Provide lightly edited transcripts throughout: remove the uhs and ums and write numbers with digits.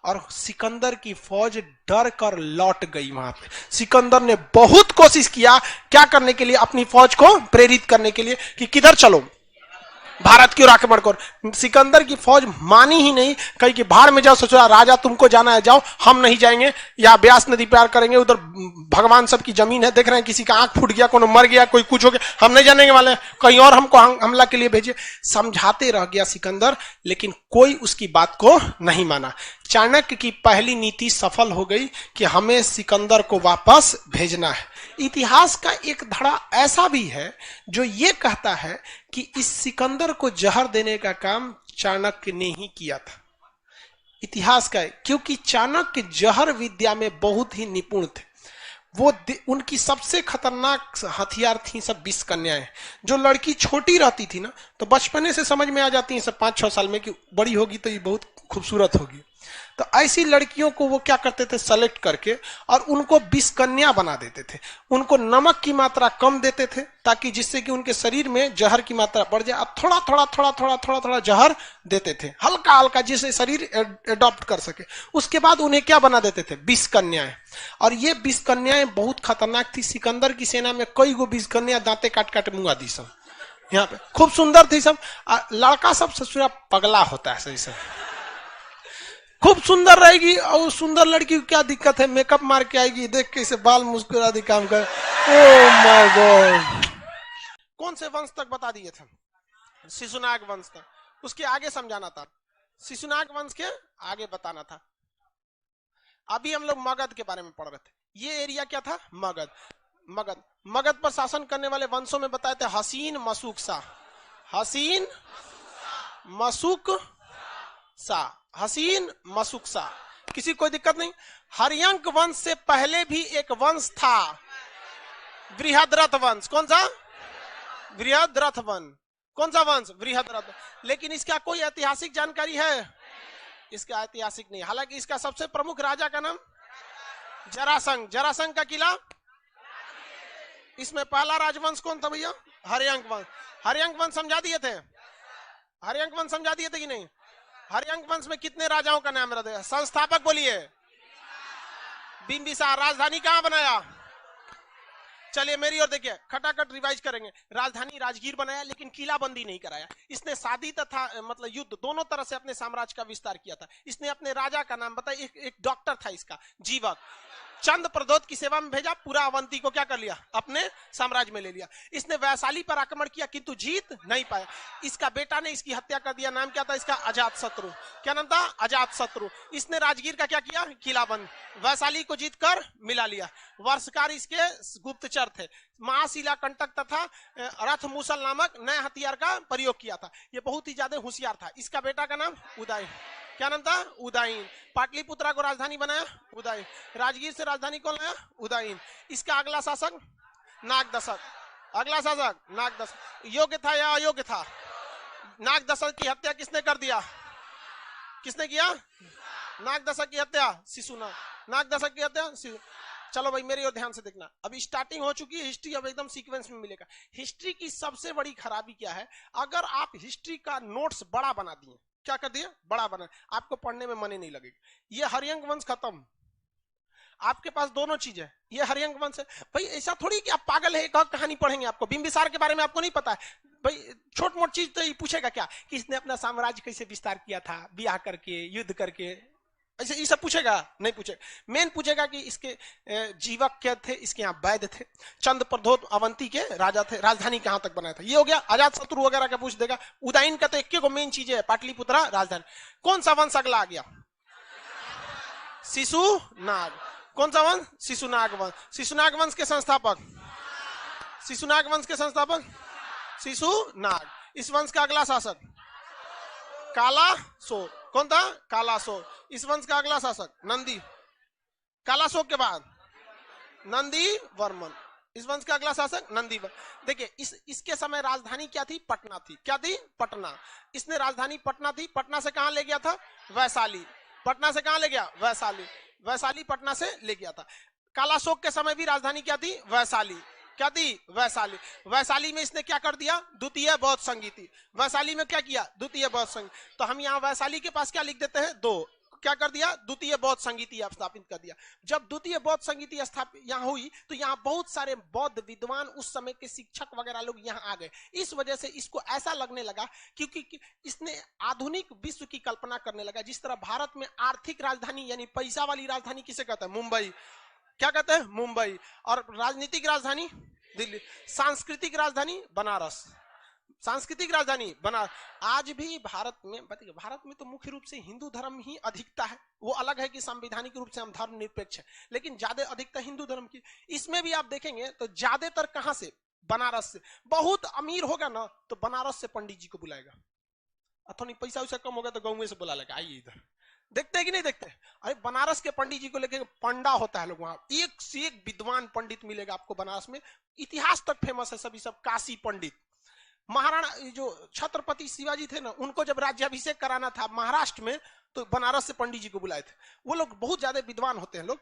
और सिकंदर की फौज डर कर लौट गई वहां पे। सिकंदर ने बहुत कोशिश किया क्या करने के लिए, अपनी फौज को प्रेरित करने के लिए कि किधर चलो, भारत की ओर आक्रमण करो। सिकंदर की फौज मानी ही नहीं, कही कि बाहर में जाओ, सोचा राजा तुमको जाना है जाओ, हम नहीं जाएंगे, या ब्यास नदी पार करेंगे, उधर भगवान सब की जमीन है, देख रहे हैं किसी का आंख फूट गया, कोई मर गया, कोई कुछ हो गया, हम नहीं जाने वाले, कहीं और हमको हमला के लिए भेजिए। समझाते रह गया सिकंदर, लेकिन कोई उसकी बात को नहीं माना। चाणक्य की पहली नीति सफल हो गई कि हमें सिकंदर को वापस भेजना है। इतिहास का एक धड़ा ऐसा भी है जो ये कहता है कि इस सिकंदर को जहर देने का काम चाणक्य ने ही किया था। इतिहास का है, क्योंकि चाणक्य जहर विद्या में बहुत ही निपुण थे। वो उनकी सबसे खतरनाक हथियार थी सब 20 कन्याएं। जो लड़की छोटी रहती थी ना, तो बचपने से समझ में आ जाती है सब 5-6 साल में कि बड़ी होगी तो ये बहुत खूबसूरत होगी। तो ऐसी लड़कियों को वो क्या करते थे, सेलेक्ट करके और उनको 20 कन्या बना देते थे। उनको नमक की मात्रा कम देते थे ताकि जिससे कि उनके शरीर में जहर की मात्रा बढ़ जाए। अब थोड़ा थोड़ा थोड़ा थोड़ा थोड़ा थोड़ा जहर देते थे, हल्का हल्का, जिससे शरीर एडॉप्ट कर सके। उसके बाद उन्हें क्या बना देते थे, 20 कन्याएं। और ये 20 कन्याएं बहुत खतरनाक थी। सिकंदर की सेना में कई गो 20 कन्या दांते काट काट मुंगा दी सब। यहाँ पे खूब सुंदर थी सब। लड़का सब ससुरा पगला होता है सही से, खूब सुंदर रहेगी और सुंदर लड़की को क्या दिक्कत है, मेकअप मार के आएगी, देख के इसे बाल मुस्कुरा दी काम कर। Oh my God. कौन से वंश तक बता दिए थे, शिशुनाग वंश तक। उसके आगे समझाना था, शिशुनाग वंश के आगे बताना था। अभी हम लोग मगध के बारे में पढ़ रहे थे। ये एरिया क्या था, मगध। मगध मगध पर शासन करने वाले वंशों में बताए थे हसीन मशूक सा, हसीन मशूक सा, हसीन मशूक सा। किसी कोई दिक्कत नहीं। हर्यंक वंश से पहले भी एक वंश था, बृहद्रथ वंश। कौन सा, बृहद्रथ वंश। कौन सा वंश, बृहद्रथ। लेकिन इसका कोई ऐतिहासिक जानकारी है, इसका ऐतिहासिक नहीं। हालांकि इसका सबसे प्रमुख राजा का नाम जरासंध। जरासंध का किला। इसमें पहला राजवंश कौन था भैया, हर्यंक वंश। हर्यंक वंश समझा दिए थे, हर्यंक वंश समझा दिए थे कि नहीं। हर्यंक वंश में कितने राजाओं का नाम रहता है, संस्थापक बोलिए। बिंबिसार। राजधानी कहां बनाया, चलिए मेरी ओर देखिए, खटाखट रिवाइज करेंगे। राजधानी राजगीर बनाया, लेकिन किलाबंदी नहीं कराया। इसने शादी तथा मतलब युद्ध दोनों तरह से अपने साम्राज्य का विस्तार किया था। इसने अपने राजा का नाम बताया, एक डॉक्टर था इसका, जीवक, चंद प्रदोत की सेवा में भेजा, पूरा अवंती को क्या कर लिया, अपने साम्राज्य में ले लिया। इसने वैशाली पर आक्रमण किया किंतु जीत नहीं पाया। इसका बेटा ने इसकी हत्या कर दिया। नाम क्या था इसका, अजातशत्रु। क्या नाम था, अजातशत्रु। इसने राजगीर का क्या किया, किलाबंद। वैशाली को जीतकर मिला लिया। वर्षकार इसके गुप्तचर थे। महाशिला कंटक तथा रथ मूसल नामक नए हथियार का प्रयोग किया था। ये बहुत ही ज्यादा होशियार था। इसका बेटा का नाम उदय। क्या नाम था, उदयन। पाटलिपुत्रा को राजधानी बनाया, उदयन। राजगीर से राजधानी कौन लाया, उदयन। इसका अगला शासक नागदशक। अगला शासक नागदशक। योग्य था या अयोग्य था, नागदशक की हत्या किसने कर दिया, किसने किया, नागदशक की हत्या शिशुनाग। नागदशक की हत्या शिशु। चलो भाई मेरी ओर ध्यान से देखना, अभी स्टार्टिंग हो चुकी है हिस्ट्री, अब एकदम सीक्वेंस में मिलेगा। हिस्ट्री की सबसे बड़ी खराबी क्या है, अगर आप हिस्ट्री का नोट्स बड़ा बना दिए, क्या कर दिया, बड़ा बना, आपको पढ़ने में मन ही नहीं लगेगा। ये हर्यंक वंश खत्म, आपके पास दोनों चीज है। ये हर्यंक वंश है भाई, ऐसा थोड़ी कि आप पागल है, एक कहानी पढ़ेंगे आपको, बिंबिसार के बारे में आपको नहीं पता है भाई, छोट मोट चीज तो ये पूछेगा क्या कि इसने अपना साम्राज्य कैसे विस्तार किया था, ब्याह करके, युद्ध करके, ऐसे ये सब पूछेगा, नहीं पूछेगा। मेन पूछेगा कि इसके जीवक क्या थे, इसके यहाँ वैद्य थे, चंद प्रदोत अवंती के राजा थे, राजधानी कहां तक बनाया था, ये हो गया। अजातशत्रु वगैरह का पूछ देगा। उदयन का तो एक को मेन चीज है, पाटलिपुत्रा राजधानी। कौन सा वंश अगला आ गया, शिशुनाग। कौन सा वंश, शिशुनाग वंश। शिशुनाग वंश के संस्थापक, शिशुनाग वंश के संस्थापक शिशुनाग। इस वंश का अगला शासक कालाशोक। कौन था, कालाशोक। इस वंश का अगला शासक नंदी। कालाशोक के बाद नंदी वर्मन। इस वंश का अगला शासक नंदी वर्मन। देखिए इसके समय राजधानी क्या थी, पटना थी। क्या थी, पटना। इसने राजधानी पटना थी, पटना से कहां ले गया था, वैशाली। पटना से कहां ले गया, वैशाली। वैशाली पटना से ले गया था। कालाशोक के समय भी राजधानी क्या थी, वैशाली। क्या थी, वैशाली। वैशाली में इसने क्या कर दिया, द्वितीय बौद्ध संगीति। वैशाली में क्या किया, द्वितीय बौद्ध संगीत। तो हम यहाँ वैशाली के पास क्या लिख देते हैं, 2। क्या कर दिया, द्वितीय बौद्ध संगीति स्थापित कर दिया। जब द्वितीय बौद्ध संगीति स्थापित यहाँ हुई तो यहाँ बहुत सारे बौद्ध विद्वान, उस समय के शिक्षक वगैरह लोग यहाँ आ गए। इस वजह से इसको ऐसा लगने लगा क्योंकि इसने आधुनिक विश्व की कल्पना करने लगा। जिस तरह भारत में आर्थिक राजधानी यानी पैसा वाली राजधानी किसे कहते हैं, मुंबई, क्या कहते हैं, मुंबई। और राजनीतिक राजधानी दिल्ली, सांस्कृतिक राजधानी बनारस, सांस्कृतिक राजधानी बनारस। आज भी भारत में तो मुख्य रूप से हिंदू धर्म ही अधिकता है। वो अलग है कि संवैधानिक रूप से हम धर्म निरपेक्ष है, लेकिन ज्यादा अधिकता हिंदू धर्म की। इसमें भी आप देखेंगे तो ज्यादातर कहां से, बनारस से। बहुत अमीर होगा ना तो बनारस से पंडित जी को बुलाएगा, थोड़ी पैसा वैसा कम होगा तो गांव में से बुला लेगा, आइए इधर। देखते हैं कि नहीं देखते? अरे बनारस के पंडित जी को लेके पंडा होता है लोग, वहां एक से एक विद्वान पंडित मिलेगा आपको बनारस में। इतिहास तक फेमस है सभी सब, काशी पंडित। महाराणा जो छत्रपति शिवाजी थे ना, उनको जब राज्याभिषेक कराना था महाराष्ट्र में तो बनारस से पंडित जी को बुलाए थे। वो लोग बहुत ज्यादा विद्वान होते हैं लोग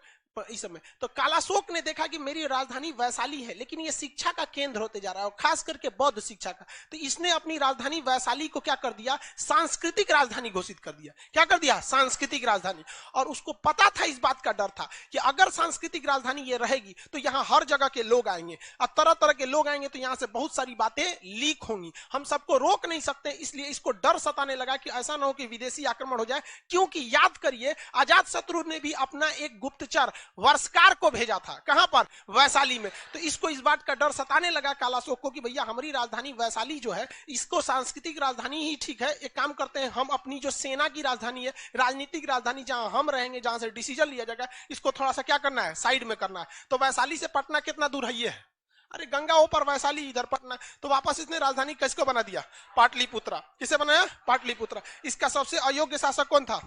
इस समय। तो कालाशोक ने देखा कि मेरी राजधानी वैशाली है लेकिन ये शिक्षा का केंद्र होते जा रहा है, और खास करके बौद्ध शिक्षा का। तो इसने अपनी राजधानी वैशाली को क्या कर दिया, सांस्कृतिक राजधानी घोषित कर दिया। क्या कर दिया, सांस्कृतिक राजधानी। और उसको पता था, इस बात का डर था कि अगर सांस्कृतिक राजधानी ये रहेगी तो यहाँ हर जगह के लोग आएंगे, और तरह तरह के लोग आएंगे तो यहाँ से बहुत सारी बातें लीक होंगी। हम सबको रोक नहीं सकते, इसलिए इसको डर सताने लगा कि ऐसा ना हो कि विदेशी आक्रमण हो जाए। क्योंकि याद करिए, अजात शत्रु ने भी अपना एक गुप्तचर वर्षकार को भेजा था, कहां पर, वैशाली में। तो इसको इस बात का डर सताने लगा कालाशोक को कि भैया हमारी राजधानी वैशाली जो है, इसको सांस्कृतिक राजधानी ही ठीक है। एक काम करते हैं, हम अपनी जो सेना की राजधानी है, राजनीतिक राजधानी जहां हम रहेंगे, जहां से डिसीजन लिया जाएगा, इसको थोड़ा सा क्या करना है, साइड में करना है। तो वैशाली से पटना कितना दूर है, ये है, अरे गंगा ऊपर, वैशाली इधर, पटना। तो वापस इसने राजधानी किसको बना दिया, पाटलिपुत्रा। किसे बनाया, पाटलिपुत्रा। इसका सबसे अयोग्य शासक कौन था,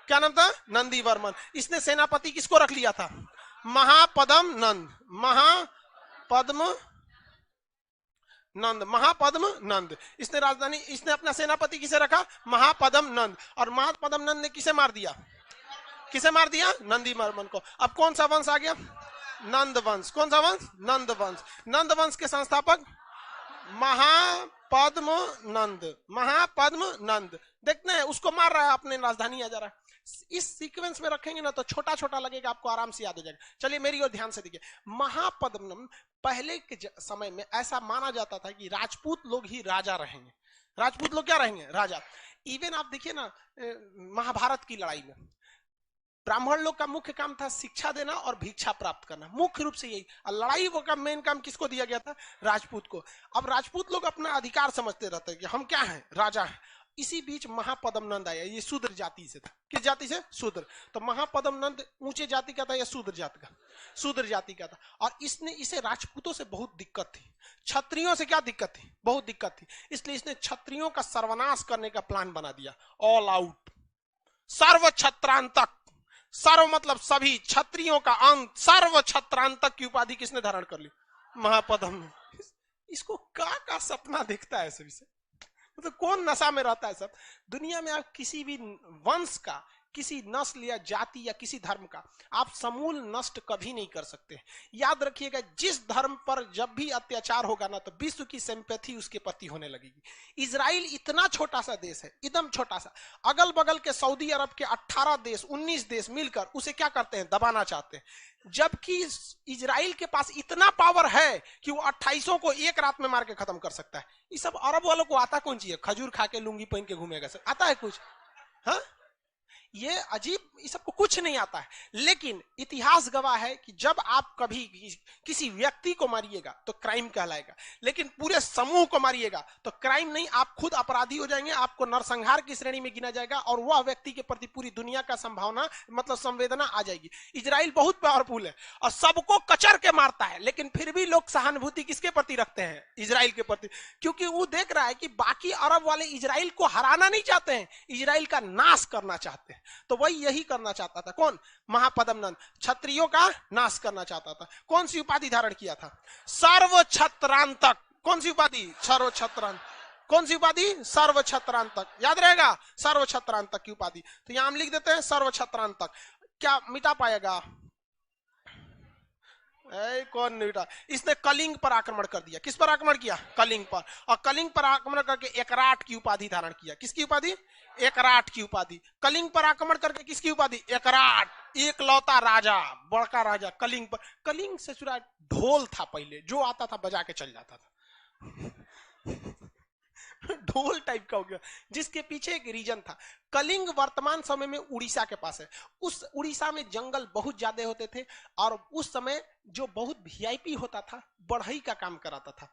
क्या नाम था, नंदी वर्मन। इसने सेनापति किसको रख लिया था, महापद्म नंद, महापद्म नंद, महापद्म नंद। इसने राजधानी, इसने अपना सेनापति किसे रखा, महापद्म नंद। और महापद्म नंद ने किसे मार दिया, किसे मार दिया, नंदी वर्मन को। अब कौन सा वंश आ गया, नंद वंश। कौन सा वंश, नंद वंश। नंद वंश के संस्थापक महापद्म नंद, महापद्म नंद। देखते हैं, उसको मार रहा है, अपने राजधानी आ जा रहा है। इस सीक्वेंस में रखेंगे ना तो छोटा छोटा लगेगा, आपको आराम से याद हो जाएगा। चलिए मेरी ओर ध्यान से देखिए। महापद्म, पहले के समय में ऐसा माना जाता था कि राजपूत लोग ही राजा रहेंगे, राजपूत लोग क्या रहेंगे, राजा। इवन आप देखिए ना, महाभारत की लड़ाई में ब्राह्मण लोग का मुख्य काम था शिक्षा देना और भिक्षा प्राप्त करना, मुख्य रूप से यही। लड़ाई वो का मेन काम किसको दिया गया था, राजपूत को। अब राजपूत लोग अपना अधिकार समझते रहते हैं कि हम क्या हैं, राजा हैं। इसी बीच महापद्म नंद आया, ये शूद्र जाति से था। किस जाति से, शूद्र। तो महापद्म नंद ऊंचे जाति का था या शूद्र जाति का, शूद्र जाति का था। और इसे राजपूतों से बहुत दिक्कत थी, क्षत्रियों से क्या दिक्कत थी, बहुत दिक्कत थी। इसलिए इसने क्षत्रियों का सर्वनाश करने का प्लान बना दिया, ऑल आउट, सर्व क्षत्रांतक। सर्व मतलब सभी, क्षत्रियों का अंत, सर्व क्षत्रांतक की उपाधि किसने धारण कर ली, महापद्म। इसको का सपना देखता है सभी से, तो कौन नशा में रहता है सब। दुनिया में आप किसी भी वंश का, किसी नस्ल या जाति या किसी धर्म का आप समूल नष्ट कभी नहीं कर सकते। याद रखिएगा, जिस धर्म पर जब भी अत्याचार होगा ना तो विश्व की सिंपैथी उसके प्रति होने लगेगी। इजराइल इतना छोटा सा देश है, एकदम छोटा सा, अगल बगल के सऊदी अरब के 18 देश 19 देश मिलकर उसे क्या करते हैं, दबाना चाहते हैं। जबकि इजराइल के पास इतना पावर है कि वो 28 को एक रात में मार के खत्म कर सकता है। ये सब अरब वालों को आता कौन चीज है, खजूर खा के लुंगी पहन के घूमेगा सर, आता है कुछ, हाँ? ये अजीब, ये सबको कुछ नहीं आता है। लेकिन इतिहास गवाह है कि जब आप कभी किसी व्यक्ति को मारिएगा तो क्राइम कहलाएगा, लेकिन पूरे समूह को मारिएगा तो क्राइम नहीं, आप खुद अपराधी हो जाएंगे, आपको नरसंहार की श्रेणी में गिना जाएगा और वह व्यक्ति के प्रति पूरी दुनिया का संभावना मतलब संवेदना आ जाएगी। इजराइल बहुत पावरफुल है और सबको कचर के मारता है, लेकिन फिर भी लोग सहानुभूति किसके प्रति रखते हैं, इजराइल के प्रति, क्योंकि वो देख रहा है कि बाकी अरब वाले इजराइल को हराना नहीं चाहते हैं, इजराइल का नाश करना चाहते हैं। तो वही यही करना चाहता था कौन, महापद्म नंद, क्षत्रियों का नाश करना चाहता था। कौन सी उपाधि धारण किया था, सर्व क्षत्रांतक। कौन सी उपाधि, सर्व क्षत्रांतक। कौन सी उपाधि, सर्व क्षत्रांतक, याद रहेगा, सर्व क्षत्रांतक की उपाधि। तो यहां हम लिख देते हैं सर्व क्षत्रांतक। क्या मिटा पाएगा, कौन नहीं उठा? इसने कलिंग पर आक्रमण कर दिया। किस पर आक्रमण किया? कलिंग पर। और कलिंग पर आक्रमण करके एकराट की उपाधि धारण किया। किसकी उपाधि? एकराट की उपाधि। कलिंग पर आक्रमण करके किसकी उपाधि? एकराट, एकलौता राजा, बड़का राजा कलिंग पर। कलिंग से चुरा ढोल था पहले, जो आता था बजा के चल जाता था। ढोल टाइप का हो गया, जिसके पीछे एक रीजन था। कलिंग वर्तमान समय में उड़ीसा के पास है। उस उड़ीसा में जंगल बहुत ज्यादा होते थे और उस समय जो बहुत वीआईपी होता था बढ़ई का काम कराता था।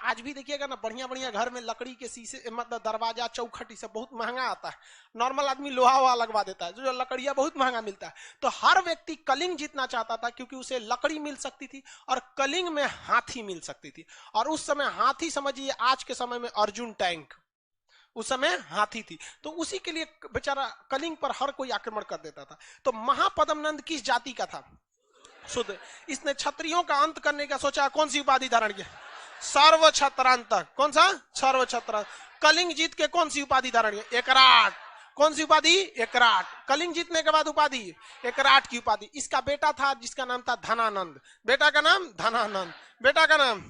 आज भी देखिएगा ना, बढ़िया बढ़िया घर में लकड़ी के शीशे, मतलब दरवाजा चौखट सब बहुत महंगा आता है। नॉर्मल आदमी लोहा वहा लगवा देता है, जो लकड़ियां बहुत महंगा मिलता है। तो हर व्यक्ति कलिंग जीतना चाहता था, क्योंकि उसे लकड़ी मिल सकती थी और कलिंग में हाथी मिल सकती थी। और उस समय हाथी समझिए आज के समय में अर्जुन टैंक, उस समय हाथी थी। तो उसी के लिए बेचारा कलिंग पर हर कोई आक्रमण कर देता था। तो महापद्मनंद किस जाति का था? शुद्ध। इसने क्षत्रियों का अंत करने का सोचा। कौन सी उपाधि धारण किया? सर्व छत्रांतक। कौन सा? सर्व छत्रांतक। कलिंग जीत के कौन सी उपाधि धारण किया? एकराट। कौन सी उपाधि? एकराट। कलिंग जीतने के बाद उपाधि एकराट की उपाधि। इसका बेटा था जिसका नाम था धनानंद। बेटा का नाम धनानंद। बेटा का नाम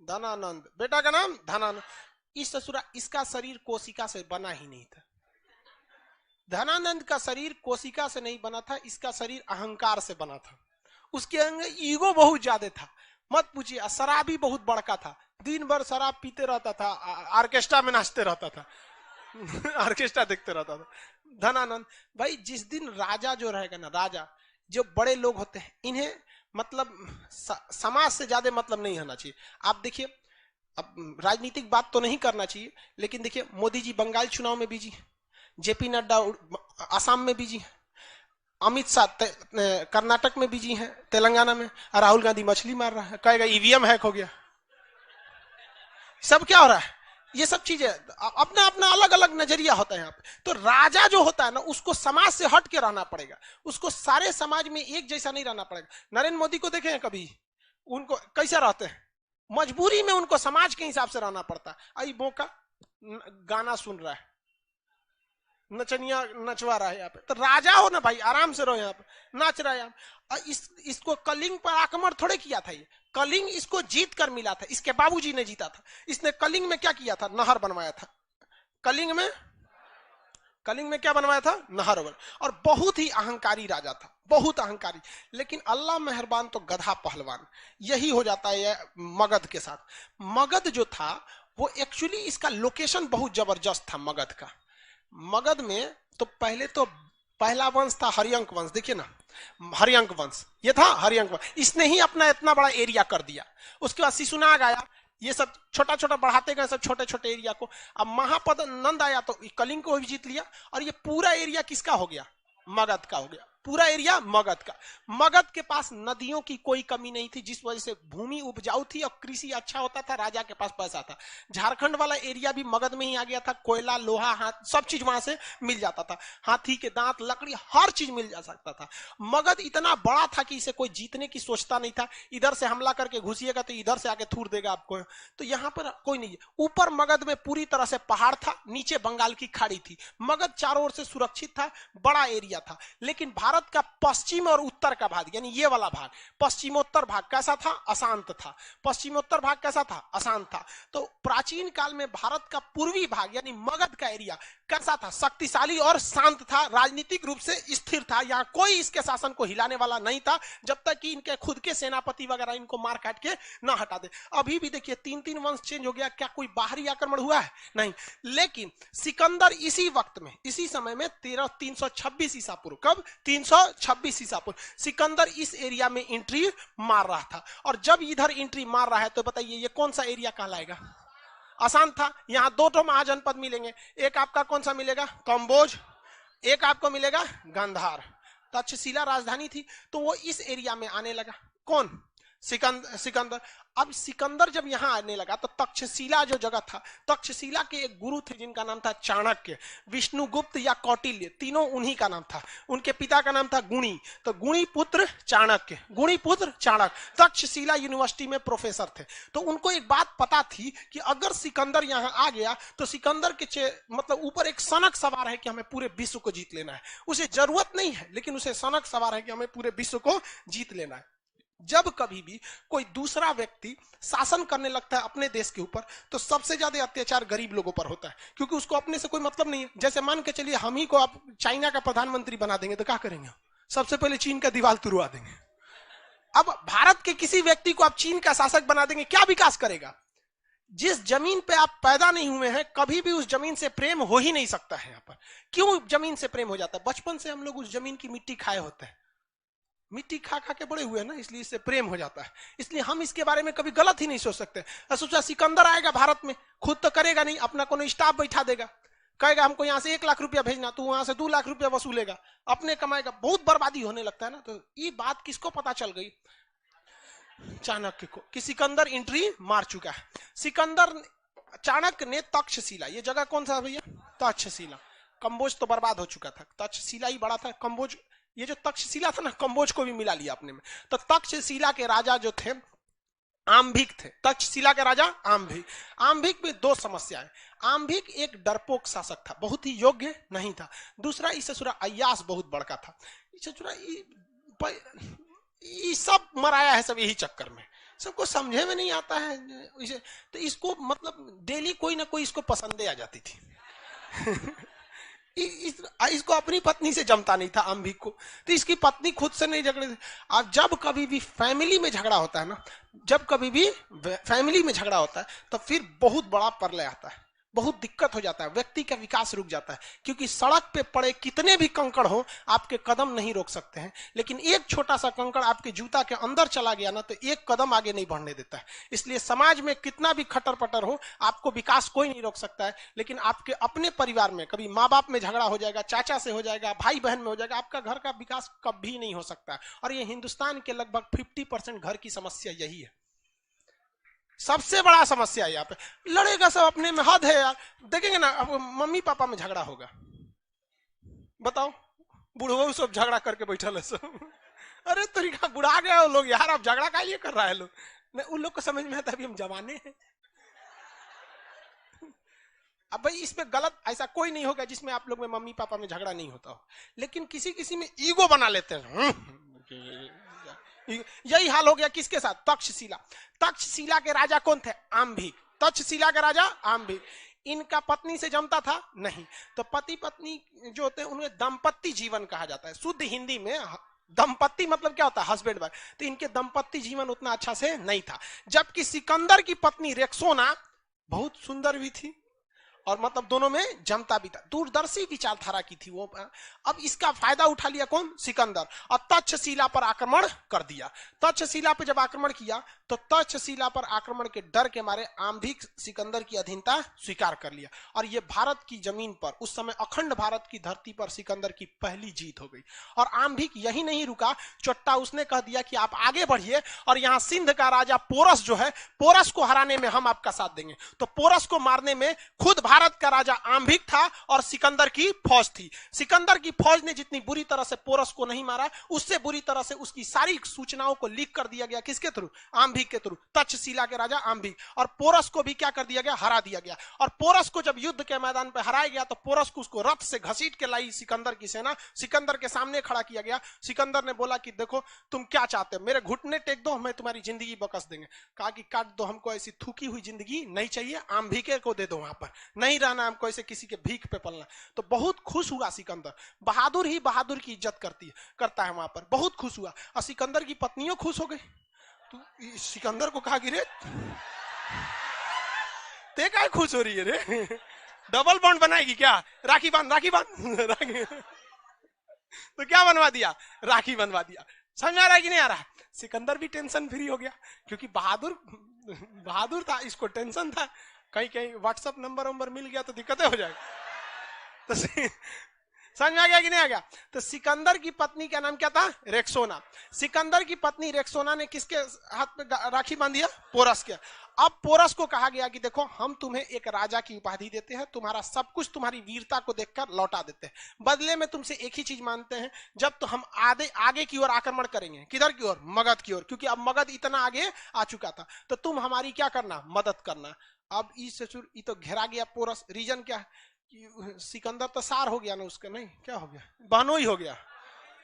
धनानंद। बेटा का नाम धनानंद। इस ससुरा इसका शरीर कोशिका से बना ही नहीं था। धनानंद का शरीर कोशिका से नहीं बना था, इसका शरीर अहंकार से बना था। उसके अंदर ईगो बहुत ज्यादा था, मत पूछिए। शराबी बहुत बड़का था, दिन भर शराब पीते रहता था, ऑर्केस्ट्रा में नाचते रहता था। ऑर्केस्ट्रा देखते रहता था धनानंद। भाई जिस दिन राजा जो रहेगा ना, राजा जो बड़े लोग होते हैं, इन्हें मतलब समाज से ज्यादा मतलब नहीं होना चाहिए। आप देखिए, अब राजनीतिक बात तो नहीं करना चाहिए, लेकिन देखिए मोदी जी बंगाल चुनाव में बिजी, जेपी नड्डा असम में बिजी है, अमित शाह कर्नाटक में बिजी है, तेलंगाना में, और राहुल गांधी मछली मार रहा है, कहेगा ईवीएम हैक हो गया। सब क्या हो रहा है? ये सब चीजें अपना अपना अलग अलग नजरिया होता है यहाँ पे। तो राजा जो होता है ना, उसको समाज से हट के रहना पड़ेगा, उसको सारे समाज में एक जैसा नहीं रहना पड़ेगा। नरेंद्र मोदी को देखे हैं कभी? उनको कैसे रहते हैं? मजबूरी में उनको समाज के हिसाब से रहना पड़ता है। आई मौका गाना सुन रहा है, नचनिया नचवा रहा है यहाँ पे, तो राजा हो ना भाई, आराम से रहो यहाँ पे, नाच रहा है यहाँ। इसको कलिंग पर आक्रमण थोड़े किया था, ये कलिंग इसको जीत कर मिला था, इसके बाबूजी ने जीता था। इसने कलिंग में क्या किया था? नहर बनवाया था। कलिंग में क्या बनवाया था? नहर। और बहुत ही अहंकारी राजा था, बहुत अहंकारी। लेकिन अल्लाह मेहरबान तो गधा पहलवान। यही हो जाता है मगध के साथ। मगध जो था वो एक्चुअली इसका लोकेशन बहुत जबरदस्त था मगध का। मगध में तो पहला वंश था हरियंक वंश। देखिए ना, हरियंक वंश ये था, हरियंक वंश। इसने ही अपना इतना बड़ा एरिया कर दिया। उसके बाद शिशुनाग आया, ये सब छोटा छोटा बढ़ाते गए, सब छोटे छोटे एरिया को। अब महापद्मनंद आया तो कलिंग को भी जीत लिया, और ये पूरा एरिया किसका हो गया? मगध का हो गया। पूरा एरिया मगध का। मगध के पास नदियों की कोई कमी नहीं थी, जिस वजह से भूमि उपजाऊ थी और कृषि अच्छा होता था, राजा के पास पैसा था। झारखंड वाला एरिया भी मगध में ही आ गया था, कोयला, लोहा, हाथ, सब चीज वहां से मिल जाता था। हाथी के दांत, लकड़ी, हर चीज मिल जा सकता था। मगध इतना बड़ा था कि इसे कोई जीतने की सोचता नहीं था। इधर से हमला करके घुसिएगा तो इधर से आके थूर देगा आपको, तो यहाँ पर कोई नहीं है। ऊपर मगध में पूरी तरह से पहाड़ था, नीचे बंगाल की खाड़ी थी। मगध चारों ओर से सुरक्षित था, बड़ा एरिया था। लेकिन भारत का पश्चिम और उत्तर का भाग, यानी ये वाला भाग, पश्चिमोत्तर भाग कैसा था? अशांत था। पश्चिमोत्तर भाग कैसा था? अशांत था। तो प्राचीन काल में भारत का पूर्वी भाग यानी मगध का एरिया कैसा था? शक्तिशाली और शांत था, राजनीतिक रूप से स्थिर था। यहाँ कोई इसके शासन को हिलाने वाला नहीं था, जब तक कि इनके खुद के सेनापति वगैरह इनको मार काट के ना हटा दे। अभी भी देखिए 3-3 वंश चेंज हो गया, क्या कोई बाहरी आक्रमण हुआ है? नहीं। लेकिन सिकंदर इसी वक्त में, इसी समय में 326 ईसा पूर्व, कब? 326 ईसा पूर्व सिकंदर इस एरिया में एंट्री मार रहा था। और जब इधर एंट्री मार रहा है तो बताइए ये कौन सा एरिया कहलाएगा? आसान था। यहां दो तो महाजनपद मिलेंगे, एक आपका कौन सा मिलेगा? कंबोज, एक आपको मिलेगा गांधार। तक्षशिला राजधानी थी, तो वो इस एरिया में आने लगा। कौन? सिकंदर। अब सिकंदर जब यहां आने लगा तो तक्षशिला जो जगह था, तक्षशिला के एक गुरु थे जिनका नाम था चाणक्य, विष्णुगुप्त या कौटिल्य, तीनों उन्हीं का नाम था। उनके पिता का नाम था गुणी, तो गुणी पुत्र चाणक्य, गुणी पुत्र चाणक्य तक्षशिला यूनिवर्सिटी में प्रोफेसर थे। तो उनको एक बात पता थी कि अगर सिकंदर यहां आ गया तो सिकंदर के मतलब ऊपर एक सनक सवार है कि हमें पूरे विश्व को जीत लेना है। उसे जरूरत नहीं है लेकिन उसे सनक सवार है कि हमें पूरे विश्व को जीत लेना है। जब कभी भी कोई दूसरा व्यक्ति शासन करने लगता है अपने देश के ऊपर तो सबसे ज्यादा अत्याचार गरीब लोगों पर होता है, क्योंकि उसको अपने से कोई मतलब नहीं है। जैसे मान के चलिए हम ही को आप चाइना का प्रधानमंत्री बना देंगे तो क्या करेंगे? सबसे पहले चीन का दीवार तुड़वा देंगे। अब भारत के किसी व्यक्ति को आप चीन का शासक बना देंगे, क्या विकास करेगा? जिस जमीन पे आप पैदा नहीं हुए हैं कभी भी उस जमीन से प्रेम हो ही नहीं सकता है। यहाँ पर क्यों जमीन से प्रेम हो जाता है? बचपन से हम लोग उस जमीन की मिट्टी खाए होते हैं, मिट्टी खा खा के बड़े हुए ना, इसलिए इससे प्रेम हो जाता है। इसलिए हम इसके बारे में कभी गलत ही नहीं सोच सकते। सोचा सिकंदर आएगा भारत में, खुद तो करेगा नहीं, अपना कोनो स्टाफ बैठा देगा, कहेगा हमको यहाँ से 1 लाख रुपया भेजना, तो वहां से 2 लाख रुपया वसूलेगा, अपने कमाएगा, बहुत बर्बादी होने लगता है ना। तो ये बात किसको पता चल गई? चाणक्य को, कि सिकंदर एंट्री मार चुका है। सिकंदर चाणक्य ने तक्षशिला, ये जगह कौन सा भैया? तक्षशिला। कंबोज तो बर्बाद हो चुका था, तक्षशिला ही बड़ा था। कंबोज, ये जो तक्षशिला था ना, कंबोज को भी मिला लिया अपने में। तो तक्षशिला के राजा जो थे आम्भिक थे। तक्षशिला के राजा आम्भिक। आम्भिक में 2 समस्याएं। आम्भिक एक डरपोक शासक था, बहुत ही योग्य नहीं था। दूसरा, इस ससुरा अय्यास बहुत बड़का था। इस ससुरा ये सब मराया है सब यही चक्कर में, सबको समझे में नहीं आता है इसे। तो इसको मतलब डेली कोई ना कोई इसको पसंदे आ जाती थी। इसको अपनी पत्नी से जमता नहीं था आम्भिक को, तो इसकी पत्नी खुद से नहीं झगड़े थे। अब जब कभी भी फैमिली में झगड़ा होता है ना, जब कभी भी फैमिली में झगड़ा होता है तो फिर बहुत बड़ा प्रलय आता है, बहुत दिक्कत हो जाता है, व्यक्ति का विकास रुक जाता है। क्योंकि सड़क पे पड़े कितने भी कंकड़ हो आपके कदम नहीं रोक सकते हैं, लेकिन एक छोटा सा कंकड़ आपके जूता के अंदर चला गया ना तो 1 कदम आगे नहीं बढ़ने देता है। इसलिए समाज में कितना भी खटर पटर हो आपको विकास कोई नहीं रोक सकता है। लेकिन आपके अपने परिवार में कभी माँ बाप में झगड़ा हो जाएगा, चाचा से हो जाएगा, भाई बहन में हो जाएगा, आपका घर का विकास कभी नहीं हो सकता है। और ये हिंदुस्तान के लगभग 50% घर की समस्या यही है, सबसे बड़ा समस्या है। यहाँ पे लड़ेगा सब अपने में, हद है यार। देखेंगे ना अब मम्मी पापा में झगड़ा होगा, बताओ, बूढ़ो सब झगड़ा करके बैठल है सब। अरे तरीका बुढ़ा गए वो लोग यार, अब झगड़ा का लिए कर रहा है लोग। नहीं, उन लोग को समझ में आता अभी हम जवाने हैं। अब भाई इसमें गलत ऐसा कोई नहीं होगा जिसमें आप लोग में मम्मी पापा में झगड़ा नहीं होता हो, लेकिन किसी किसी में ईगो बना लेते हैं। यही हाल हो गया किसके साथ? तक्षशिला। तक्षशिला के राजा कौन थे? आम्भिक। तक्षशिला के राजा आम्भिक। इनका पत्नी से जमता था नहीं, तो पति पत्नी जो होते हैं उन्हें दाम्पत्य जीवन कहा जाता है। शुद्ध हिंदी में दंपत्ति मतलब क्या होता है? Husband wife. तो इनके दाम्पत्य जीवन उतना अच्छा से नहीं था। जबकि सिकंदर की पत्नी रेक्सोना बहुत सुंदर भी थी और मतलब दोनों में जमता भी था, दूरदर्शी विचारधारा की थी वो। अब इसका फायदा उठा लिया कौन? सिकंदर, और तक्षशिला पर आक्रमण कर दिया। तक्षशिला पर जब आक्रमण किया तो तक्षशिला पर आक्रमण के डर के मारे आम्भिक सिकंदर की अधीनता स्वीकार कर लिया, और ये भारत की जमीन पर, उस समय अखंड भारत की धरती पर सिकंदर की पहली जीत हो गई। और आम्भिक यही नहीं रुका, चोट्टा उसने कह दिया कि आप आगे बढ़िए और यहाँ सिंध का राजा पोरस जो है, पोरस को हराने में हम आपका साथ देंगे। तो पोरस को मारने में खुद भारत का राजा आम्भिक था और सिकंदर की फौज थी। सिकंदर की फौज ने जितनी बुरी तरह से पोरस को नहीं मारा, उससे बुरी तरह से उसकी सारी सूचनाओं को लीक कर दिया गया। किसके थ्रू? आम्भिक के थ्रू, तक्षशिला के राजा आम्भिक। और पोरस को भी क्या कर दिया गया? हरा दिया गया। और पोरस को जब युद्ध के मैदान पर हराया गया तो पोरस को उसको रथ से घसीट के लाई सिकंदर की सेना, सिकंदर के सामने खड़ा किया गया। सिकंदर ने बोला कि देखो तुम क्या चाहते हो, मेरे घुटने टेक दो, मैं तुम्हारी जिंदगी बकस देंगे। कहा कि काट दो, हमको ऐसी थूकी हुई जिंदगी नहीं चाहिए, आम्भिके को दे दो, वहां पर नहीं रहना हमको, ऐसे किसी के भीख पे पलना। तो बहुत खुश हुआ सिकंदर, बहादुर ही बहादुर की इज्जत करता है वहां पर, बहुत खुश हुआ। और सिकंदर की पत्नियों खुश हो गई। तो सिकंदर को कहा कि रे ते काय खुश हो रही है रे, डबल बॉन्ड बनाएगी क्या? राखी बांध, राखी बांध, राखी। तो क्या बनवा दिया? राखी बनवा दिया। समझ आ रहा है कि नहीं आ रहा? सिकंदर भी टेंशन फ्री हो गया, क्योंकि बहादुर था, इसको टेंशन था कहीं कहीं व्हाट्सएप नंबर मिल गया तो दिक्कतें हो जाएगी। तो समझ में आ गया कि नहीं आ गया? तो सिकंदर की पत्नी का नाम क्या था? रेक्सोना। सिकंदर की पत्नी रेक्सोना ने किसके हाथ पे राखी बांध दिया? पोरस के। अब पोरस को कहा गया कि देखो हम तुम्हें एक राजा की उपाधि देते हैं, तुम्हारा सब कुछ तुम्हारी वीरता को देखकर लौटा देते हैं, बदले में तुमसे एक ही चीज मानते हैं, जब तो हम आगे की ओर आक्रमण करेंगे। किधर की ओर? मगध की ओर, क्योंकि अब मगध इतना आगे आ चुका था, तो तुम हमारी क्या करना? मदद करना। अब ई तो घेरा गया पोरस। रीजन क्या है? सिकंदर तो सार हो गया ना उसका, नहीं क्या हो गया? बहनोई हो गया,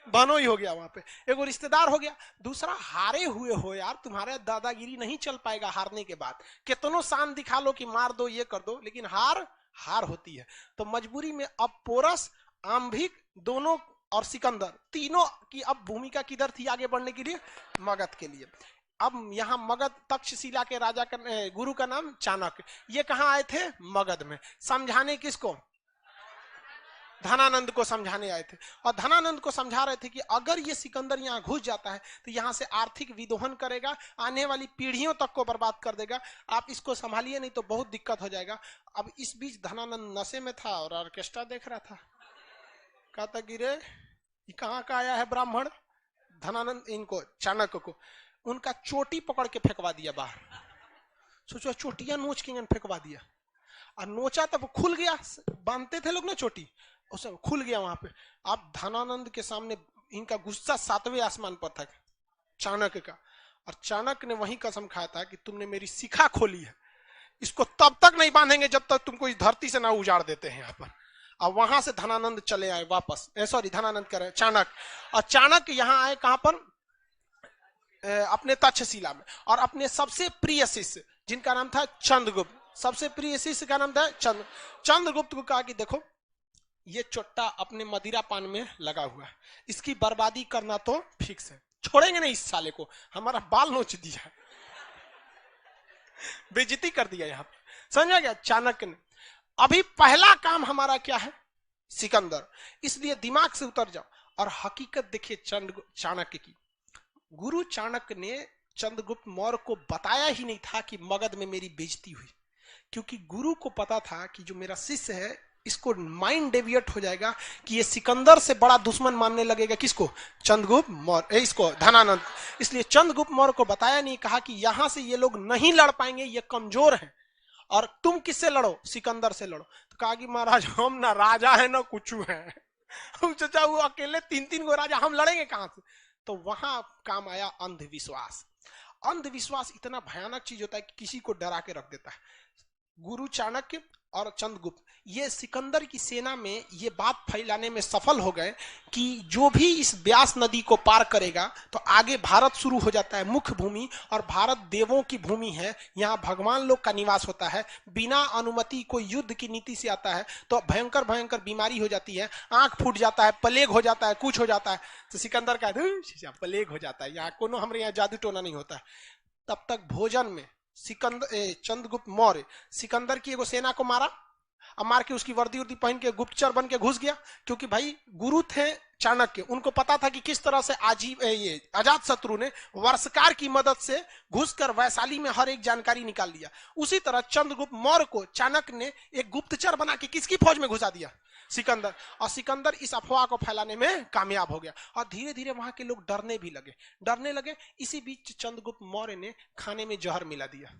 बहनोई हो गया। वहां पे एगो रिश्तेदार हो गया। दूसरा, हारे हुए हो यार, तुम्हारे दादागिरी नहीं चल पाएगा हारने के बाद। कितनो शान दिखा लो कि मार दो, ये कर दो, लेकिन हार हार होती है। तो मजबूरी में अब पोरस, आम्भिक दोनों और सिकंदर तीनों की अब भूमिका किधर थी आगे बढ़ने के लिए? मगध के लिए। अब यहां मगध, तक्षशिला के राजा का गुरु का नाम चाणक्य। ये कहां आए थे? मगध में। समझाने किसको? धनानंद को समझाने आए थे। और धनानंद को समझा रहे थे कि अगर ये सिकंदर यहाँ घुस जाता है तो यहाँ से आर्थिक विदोहन करेगा, आने वाली पीढ़ियों तक को बर्बाद कर देगा, आप इसको संभालिए नहीं तो बहुत दिक्कत हो जाएगा। अब इस बीच धनानंद नशे में था और ऑर्केस्ट्रा देख रहा था। कहता कि रे ये कहाँ का आया है ब्राह्मण? धनानंद इनको, चाणक्य को, उनका चोटी पकड़ के फेंकवा दिया बाहर। सोचो, चोटियां नोच के फेंकवा दिया। और नोचा तब खुल गया, बांधते थे लोग ना चोटी, उसे खुल गया वहां पे। अब धनानंद के सामने इनका गुस्सा 7वें आसमान पर था, चाणक्य का। और चाणक्य ने वही कसम खाया था कि तुमने मेरी शिखा खोली है, इसको तब तक नहीं बांधेंगे जब तक तुमको इस धरती से ना उजाड़ देते हैं यहाँ पर। अब वहां से धनानंद चले आए वापस, सॉरी धनानंद कह रहे चाणक्य। और चाणक्य यहाँ आए कहां पर? अपने तक्षशिला में। और अपने सबसे प्रिय शिष्य जिनका नाम था चंद्रगुप्त, सबसे प्रिय शिष्य का नाम था चंद्रगुप्त को कहा कि देखो ये चोट्टा अपने मदिरा पान में लगा हुआ है, इसकी बर्बादी करना तो फिक्स है, छोड़ेंगे नहीं इस साले को, हमारा बाल नोच दिया, बेइज्जती कर दिया यहाँ पे। समझ गया? चाणक्य ने अभी पहला काम हमारा क्या है? सिकंदर। इसलिए दिमाग से उतर जाओ और हकीकत देखिए चाणक्य की। गुरु चाणक्य ने चंद्रगुप्त मौर्य को बताया ही नहीं था कि मगध में मेरी बेइज्जती हुई, क्योंकि गुरु को पता था कि जो मेरा शिष्य है इसको माइंड डेविएट हो जाएगा कि ये सिकंदर से बड़ा दुश्मन मानने लगेगा किसको? चंद्रगुप्त मौर्य, इसको धनानंद। इसलिए चंद्रगुप्त मौर्य को बताया नहीं, कहा कि यहां से ये लोग नहीं लड़ पाएंगे, ये कमजोर हैं, और तुम किससे लड़ो? सिकंदर से लड़ो। तो कहा कि महाराज हम ना राजा है ना कुछ है, हम चाचा वो अकेले 3-3 गो राजा, हम लड़ेंगे कहां से? तो वहां काम आया अंधविश्वास। अंधविश्वास इतना भयानक चीज होता है कि किसी को डरा के रख देता है। गुरु चाणक्य और चंद्रगुप्त ये सिकंदर की सेना में ये बात फैलाने में सफल हो गए कि जो भी इस व्यास नदी को पार करेगा तो आगे भारत शुरू हो जाता है, मुख्य भूमि, और भारत देवों की भूमि है, यहाँ भगवान लोग का निवास होता है। बिना अनुमति कोई युद्ध की नीति से आता है तो भयंकर भयंकर बीमारी हो जाती है, आंख फूट जाता है, प्लेग हो जाता है, कुछ हो जाता है। तो सिकंदर का प्लेग हो जाता है, यहाँ कोनो हमारे यहाँ जादू टोना नहीं होता है। तब तक भोजन में चंद्रगुप्त मौर्य सिकंदर की एगो सेना को मारा, अब मार के उसकी वर्दी उर्दी पहन के गुप्तचर बन के घुस गया, क्योंकि भाई गुरु थे चाणक्य, उनको पता था कि किस तरह से ये अजात शत्रु ने वर्षकार की मदद से घुसकर वैशाली में हर एक जानकारी निकाल लिया। उसी तरह चंद्रगुप्त मौर्य को चाणक्य ने एक गुप्तचर बना के किसकी फौज में घुसा दिया? सिकंदर। और सिकंदर इस अफवाह को फैलाने में कामयाब हो गया और धीरे धीरे वहां के लोग डरने लगे। इसी बीच चंद्रगुप्त मौर्य ने खाने में जहर मिला दिया।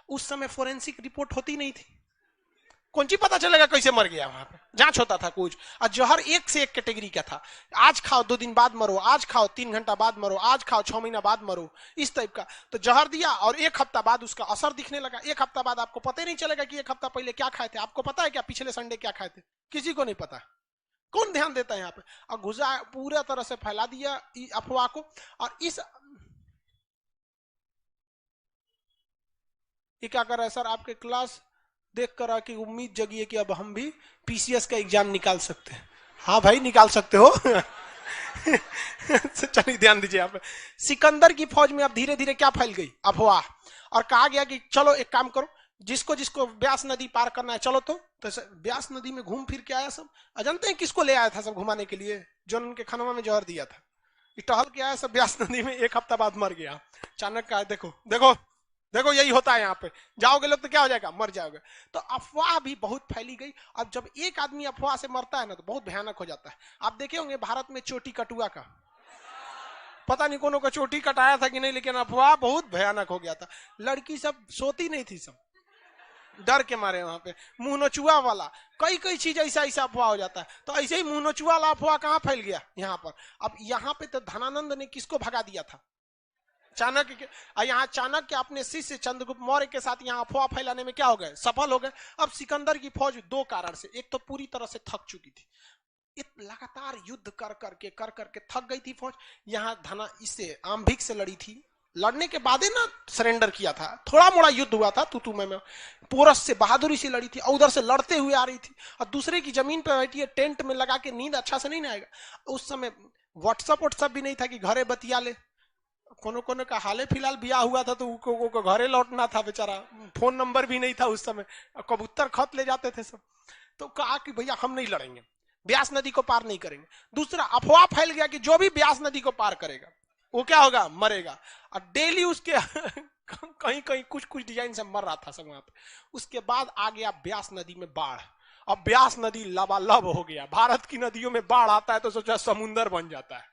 उस समय फोरेंसिक रिपोर्ट होती नहीं थी, कौन सी पता चलेगा कैसे मर गया, वहां पे जांच होता था कुछ। और जहर एक से एक कैटेगरी का था, आज खाओ 2 दिन बाद मरो, आज खाओ 3 घंटा बाद मरो, आज खाओ 6 महीना बाद मरो, इस टाइप का। तो जहर दिया और 1 हफ्ता बाद उसका असर दिखने लगा। 1 हफ्ता बाद आपको पता ही नहीं चलेगा कि 1 हफ्ता पहले क्या खाए थे। आपको पता है क्या पिछले संडे क्या खाए थे? किसी को नहीं पता। कौन ध्यान देता है यहाँ पे? और घुसा पूरा तरह से फैला दिया अफवाह को। और इस क्या कर रहा है सर? आपके क्लास देख कर आके उम्मीद जगी है कि अब हम भी पीसीएस का एग्जाम निकाल सकते हैं। हाँ भाई निकाल सकते हो। चलिए ध्यान दीजिए आप। सिकंदर की फौज में अब धीरे धीरे क्या फैल गई? अफवाह। और कहा गया कि चलो एक काम करो, जिसको जिसको व्यास नदी पार करना है चलो। तो व्यास नदी में घूम फिर के आया सब। जानते हैं किसको ले आया था सब घुमाने के लिए? जो उनके खानवा में जहर दिया था। टहल के आया सब व्यास नदी में, 1 हफ्ता बाद मर गया। चाणक्य का देखो देखो देखो यही होता है यहाँ पे, जाओगे लोग तो क्या हो जाएगा, मर जाओगे। तो अफवाह भी बहुत फैली गई। अब जब एक आदमी अफवाह से मरता है ना तो बहुत भयानक हो जाता है। आप देखे होंगे भारत में चोटी कटुआ का, पता नहीं कोनो का चोटी कटाया था कि नहीं, लेकिन अफवाह बहुत भयानक हो गया था। लड़की सब सोती नहीं थी, सब डर के मारे। वहां पे मुंह नोचुआ वाला कई कई चीज ऐसा ऐसा अफवाह हो जाता है। तो ऐसे ही मुंह नोचुआ वाला अफवाह कहां फैल गया, यहाँ पर। अब यहाँ पे तो धनानंद ने किसको भगा दिया था, चाणक्य। यहाँ चाणक्य अपने शिष्य चंद्रगुप्त मौर्य के साथ यहाँ अफवाह फैलाने में क्या हो गए, सफल हो गए। अब सिकंदर की फौज दो कारण से, एक तो पूरी तरह से थक चुकी थी, लगातार युद्ध कर करके थक गई थी फौज। यहाँ धना इससे आम्भिक से लड़ी थी, लड़ने के बाद ना सरेंडर किया था, थोड़ा मोड़ा युद्ध हुआ था तू में। पोरस से बहादुरी से लड़ी थी और उधर से लड़ते हुए आ रही थी, और दूसरे की जमीन पर बैठी है, टेंट में लगा के, नींद अच्छा से नहीं आएगा। उस समय व्हाट्सएप भी नहीं था कि घरे बतिया ले, कोनो कोनो का हाले फिलहाल ब्याह हुआ था तो घरे लौटना था बेचारा, फोन नंबर भी नहीं था उस समय, कबूतर खत ले जाते थे सब। तो कहा कि भैया हम नहीं लड़ेंगे, ब्यास नदी को पार नहीं करेंगे। दूसरा अफवाह फैल गया कि जो भी ब्यास नदी को पार करेगा वो क्या होगा, मरेगा। और डेली उसके कहीं कहीं कुछ कुछ डिजाइन से मर रहा था सब वहां पे। उसके बाद आ गया ब्यास नदी में बाढ़। अब ब्यास नदी लबालब हो गया, भारत की नदियों में बाढ़ आता है तो सोचा समुंदर बन जाता है।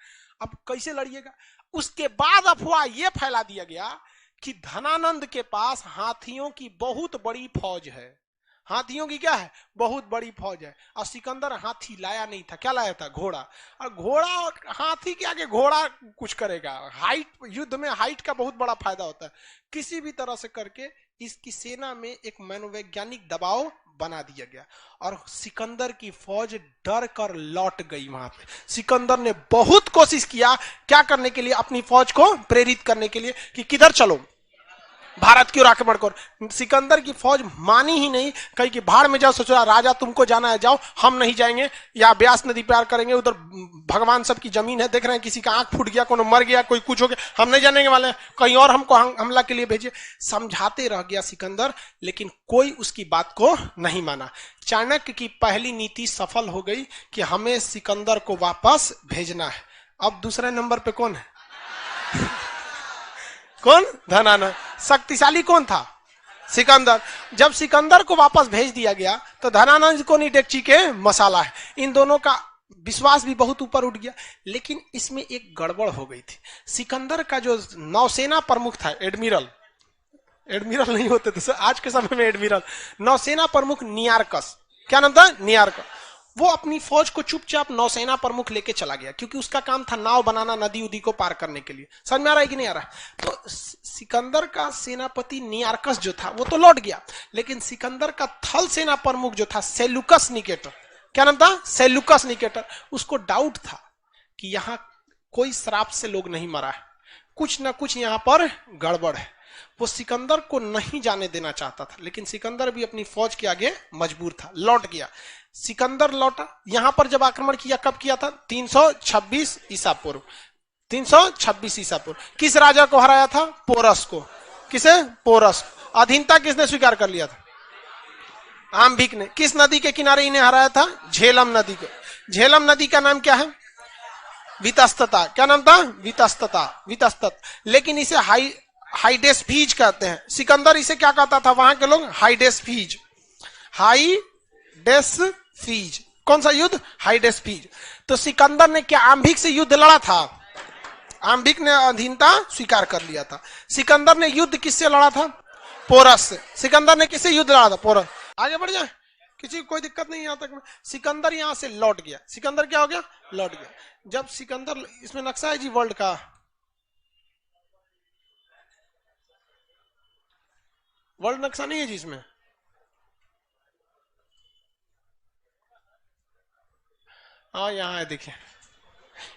अब कैसे लड़िएगा। उसके बाद अफवाह यह फैला दिया गया कि धनानंद के पास हाथियों की बहुत बड़ी फौज है, हाथियों की क्या है, बहुत बड़ी फौज है। और सिकंदर हाथी लाया नहीं था, क्या लाया था, घोड़ा। और घोड़ा और हाथी के आगे घोड़ा कुछ करेगा। हाइट, युद्ध में हाइट का बहुत बड़ा फायदा होता है। किसी भी तरह से करके इसकी सेना में एक मनोवैज्ञानिक दबाव बना दिया गया और सिकंदर की फौज डर कर लौट गई। वहां पे सिकंदर ने बहुत कोशिश किया, क्या करने के लिए, अपनी फौज को प्रेरित करने के लिए कि किधर चलो, भारत की ओर आक्रमण करो। सिकंदर की फौज मानी ही नहीं, कही कि भाड़ में जाओ, सोचा राजा तुमको जाना है जाओ, हम नहीं जाएंगे, या ब्यास नदी पार करेंगे, उधर भगवान सब की जमीन है, देख रहे हैं किसी का आंख फूट गया, कोनो मर गया, कोई कुछ हो गया, हम नहीं जाने वाले, कहीं और हमको हमला के लिए भेजिए। समझाते रह गया सिकंदर, लेकिन कोई उसकी बात को नहीं माना। चाणक्य की पहली नीति सफल हो गई कि हमें सिकंदर को वापस भेजना है। अब दूसरे नंबर पे कौन है, कौन, धनानंद। शक्तिशाली कौन था, सिकंदर। जब सिकंदर को वापस भेज दिया गया तो धनानंद को नहीं डेगची के मसाला है। इन दोनों का विश्वास भी बहुत ऊपर उठ गया। लेकिन इसमें एक गड़बड़ हो गई थी। सिकंदर का जो नौसेना प्रमुख था, एडमिरल नहीं होते थे आज के समय में, एडमिरल, नौसेना प्रमुख नियारकस, क्या नाम था, नियारकस, वो अपनी फौज को चुपचाप नौसेना प्रमुख लेके चला गया, क्योंकि उसका काम था नाव बनाना नदी उदी को पार करने के लिए। समझ में आ रहा है कि नहीं आ रहा है। तो सिकंदर का सेनापति नियारकस जो था वो तो लौट गया, लेकिन सिकंदर का थल सेना प्रमुख जो था सेलुकस निकेटर, क्या नाम था, सेलुकस निकेटर, उसको डाउट था कि यहां कोई श्राप से लोग नहीं मरा है, कुछ ना कुछ यहां पर गड़बड़ है। वो सिकंदर को नहीं जाने देना चाहता था, लेकिन सिकंदर भी अपनी फौज के आगे मजबूर था, लौट गया। सिकंदर लौटा, यहां पर जब आक्रमण किया, कब किया था, 326 ईसा पूर्व, 326 ईसा पूर्व। किस राजा को हराया था, पोरस को। किसे, पोरस। अधीनता किसने स्वीकार कर लिया था, आम्भिक ने। किस नदी के किनारे इन्हें हराया था, झेलम नदी को। झेलम नदी का नाम क्या है, वितस्तता। क्या नाम था, वितस्तत। लेकिन इसे हाइडेस्फीज कहते हैं। सिकंदर इसे क्या कहता था वहां के लोग, हाइडेस्फीज। कौन सा युद्ध, हाइडेस्फीज। तो सिकंदर ने क्या आम्भिक से युद्ध लड़ा था, आम्भिक ने अधीनता स्वीकार कर लिया था। सिकंदर ने युद्ध किससे लड़ा था, पोरस से। सिकंदर ने किससे युद्ध लड़ा था, पोरस। आगे बढ़ जाए, किसी को कोई दिक्कत नहीं, यहां तक में। सिकंदर यहां से लौट गया। सिकंदर क्या हो गया, लौट गया। जब सिकंदर, इसमें नक्शा है जी वर्ल्ड का, वर्ल्ड नक्शा नहीं है जी इसमें, हाँ यहाँ है, देखिए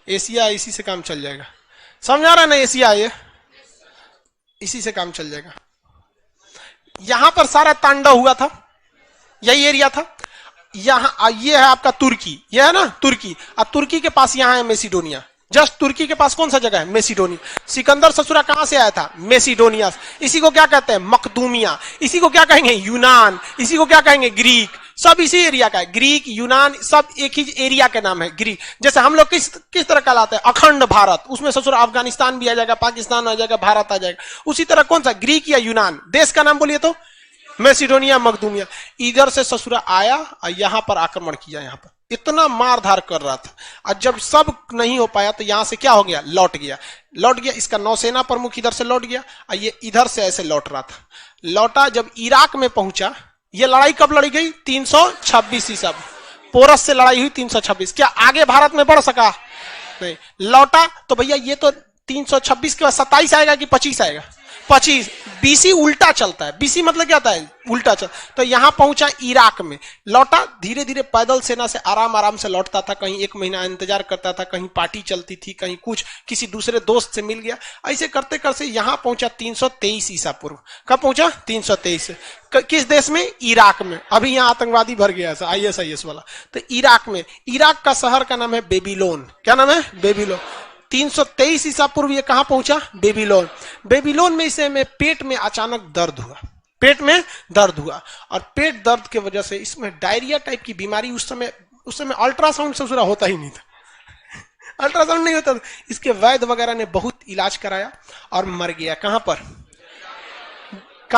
एशिया, इसी से काम चल जाएगा। समझ आ रहा है ना, एशिया ये, इसी से काम चल जाएगा। यहां पर सारा तांडव हुआ था, यही एरिया था। यहाँ ये है आपका तुर्की, ये है ना तुर्की, और तुर्की के पास यहाँ है मेसिडोनिया। जस्ट तुर्की के पास कौन सा जगह है, मेसिडोनिया। सिकंदर ससुरा कहां से आया था, मेसिडोनिया। इसी को क्या कहते हैं, मकदूमिया। इसी को क्या कहेंगे, यूनान। इसी को क्या कहेंगे, ग्रीक। सब इसी एरिया का है। ग्रीक, यूनान सब एक ही एरिया के नाम है। ग्रीक जैसे हम लोग किस तरह कहलाते हैं, अखंड भारत, उसमें ससुर अफगानिस्तान भी आ जाएगा, पाकिस्तान आ जाएगा, भारत आ जाएगा। उसी तरह कौन सा, ग्रीक या यूनान, देश का नाम बोलिए तो मैसिडोनिया, मकदूमिया। इधर से ससुरा आया और यहां पर आक्रमण किया, यहां पर इतना मारधार कर रहा था, और जब सब नहीं हो पाया तो यहां से क्या हो गया, लौट गया। इसका नौसेना प्रमुख इधर से लौट गया, और ये इधर से ऐसे लौट रहा था। लौटा, जब इराक में पहुंचा, ये लड़ाई कब लड़ी गई, 326 ईसा, पोरस से लड़ाई हुई 326। क्या आगे भारत में बढ़ सका, नहीं। लौटा तो भैया ये तो 326 के बाद 27 आएगा कि 25 आएगा, 25। बीसी उल्टा चलता है, बीसी मतलब क्या होता है, उल्टा चल। तो यहां पहुंचा इराक में, लौटा, धीरे धीरे पैदल सेना से आराम से लौटता था, कहीं 1 महीना इंतजार करता था, कहीं पार्टी चलती थी, कहीं कुछ, किसी दूसरे दोस्त से मिल गया, ऐसे करते करते यहां पहुंचा 323 ईसा पूर्व। कब पहुंचा, 323। किस देश में, इराक में। अभी यहां आतंकवादी भर गया था, ISIS वाला। तो इराक में, इराक का शहर का नाम है बेबीलोन। क्या नाम है, बेबीलोन। 323 ईसा पूर्व ये कहां पहुंचा, बेबीलोन। बेबीलोन में इसे में पेट में अचानक दर्द हुआ, पेट में दर्द हुआ, और पेट दर्द के वजह से इसमें डायरिया टाइप की बीमारी, उस समय अल्ट्रासाउंड ससुरा होता ही नहीं था, अल्ट्रासाउंड नहीं होता था। इसके वैद्य वगैरह ने बहुत इलाज कराया और मर गया। कहां